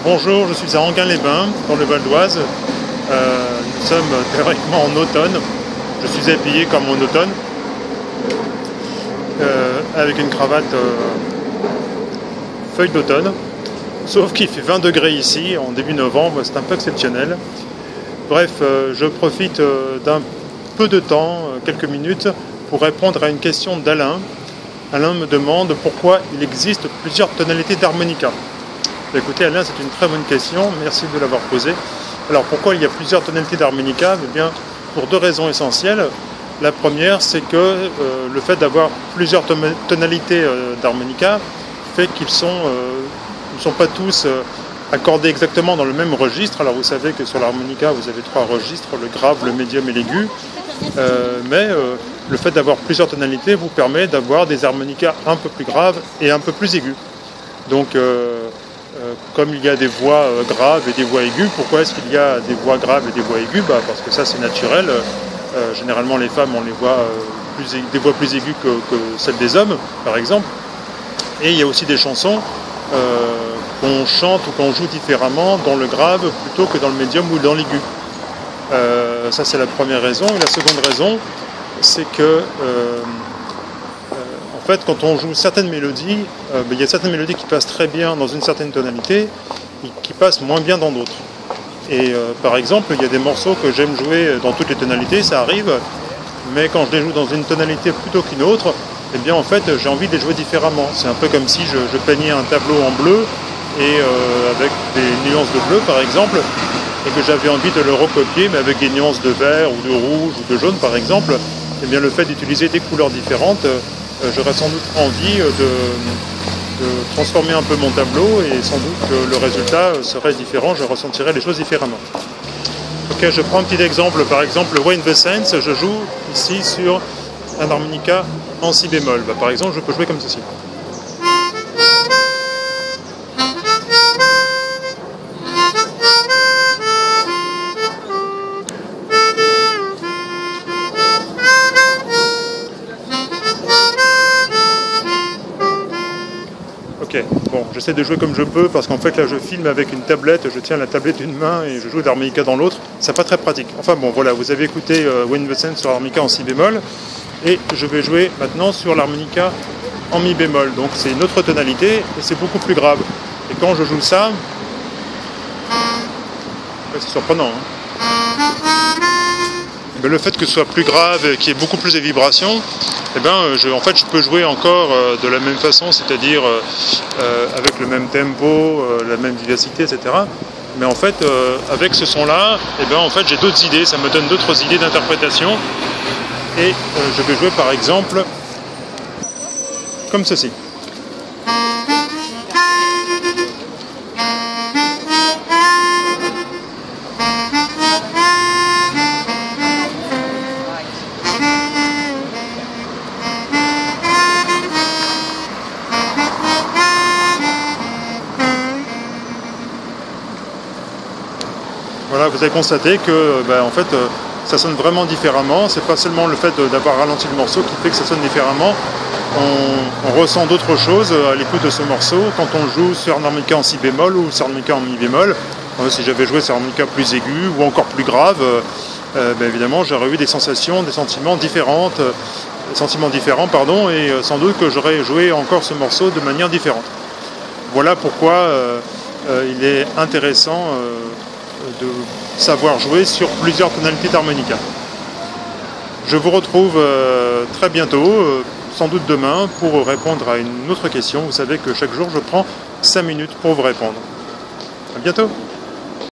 Bonjour, je suis à Enghien-les-Bains, dans le Val d'Oise. Nous sommes théoriquement en automne. Je suis habillé comme en automne, avec une cravate feuille d'automne. Sauf qu'il fait 20 degrés ici, en début novembre, c'est un peu exceptionnel. Bref, je profite d'un peu de temps, quelques minutes, pour répondre à une question d'Alain. Alain me demande pourquoi il existe plusieurs tonalités d'harmonica. Écoutez Alain, c'est une très bonne question, merci de l'avoir posée. Alors pourquoi il y a plusieurs tonalités d'harmonica? Eh bien, pour deux raisons essentielles. La première, c'est que le fait d'avoir plusieurs tonalités d'harmonica fait qu'ils ne sont pas tous accordés exactement dans le même registre. Alors vous savez que sur l'harmonica, vous avez trois registres, le grave, le médium et l'aigu. Mais le fait d'avoir plusieurs tonalités vous permet d'avoir des harmonicas un peu plus graves et un peu plus aigus. Donc, comme il y a des voix graves et des voix aiguës, pourquoi est-ce qu'il y a des voix graves et des voix aiguës? Parce que ça c'est naturel. Généralement les femmes ont des voix plus aiguës que celles des hommes, par exemple. Et il y a aussi des chansons qu'on chante ou qu'on joue différemment dans le grave plutôt que dans le médium ou dans l'aigu. Ça c'est la première raison. Et la seconde raison, c'est que en fait, quand on joue certaines mélodies, il y a certaines mélodies qui passent très bien dans une certaine tonalité et qui passent moins bien dans d'autres. Et par exemple, il y a des morceaux que j'aime jouer dans toutes les tonalités, ça arrive, mais quand je les joue dans une tonalité plutôt qu'une autre, eh bien en fait, j'ai envie de les jouer différemment. C'est un peu comme si je peignais un tableau en bleu et avec des nuances de bleu, par exemple, et que j'avais envie de le recopier, mais avec des nuances de vert ou de rouge ou de jaune, par exemple. Eh bien le fait d'utiliser des couleurs différentes, j'aurais sans doute envie de transformer un peu mon tableau et sans doute que le résultat serait différent, je ressentirais les choses différemment. Ok, je prends un petit exemple, par exemple Wayne the Saints, je joue ici sur un harmonica en si bémol. Par exemple, je peux jouer comme ceci. Ok, bon, j'essaie de jouer comme je peux parce qu'en fait là je filme avec une tablette, je tiens la tablette d'une main et je joue d'harmonica dans l'autre, c'est pas très pratique. Enfin bon, voilà, vous avez écouté Wayne the Saints sur l'harmonica en si bémol et je vais jouer maintenant sur l'harmonica en mi bémol, donc c'est une autre tonalité et c'est beaucoup plus grave. Et quand je joue ça, c'est surprenant, hein. Mais le fait que ce soit plus grave et qu'il y ait beaucoup plus de vibrations, eh ben, en fait, je peux jouer encore de la même façon, c'est-à-dire avec le même tempo, la même vivacité, etc. Mais en fait, avec ce son-là, eh ben, en fait, j'ai d'autres idées, ça me donne d'autres idées d'interprétation. Et je vais jouer par exemple comme ceci. Voilà, vous avez constaté que en fait, ça sonne vraiment différemment. C'est pas seulement le fait d'avoir ralenti le morceau qui fait que ça sonne différemment. On ressent d'autres choses à l'écoute de ce morceau. Quand on joue sur un harmonica en si bémol ou sur un harmonica en mi bémol, si j'avais joué sur un harmonica plus aigu ou encore plus grave, évidemment j'aurais eu des sensations, des sentiments différents, et sans doute que j'aurais joué encore ce morceau de manière différente. Voilà pourquoi il est intéressant de savoir jouer sur plusieurs tonalités d'harmonica. Je vous retrouve très bientôt, sans doute demain, pour répondre à une autre question. Vous savez que chaque jour je prends 5 minutes pour vous répondre. À bientôt!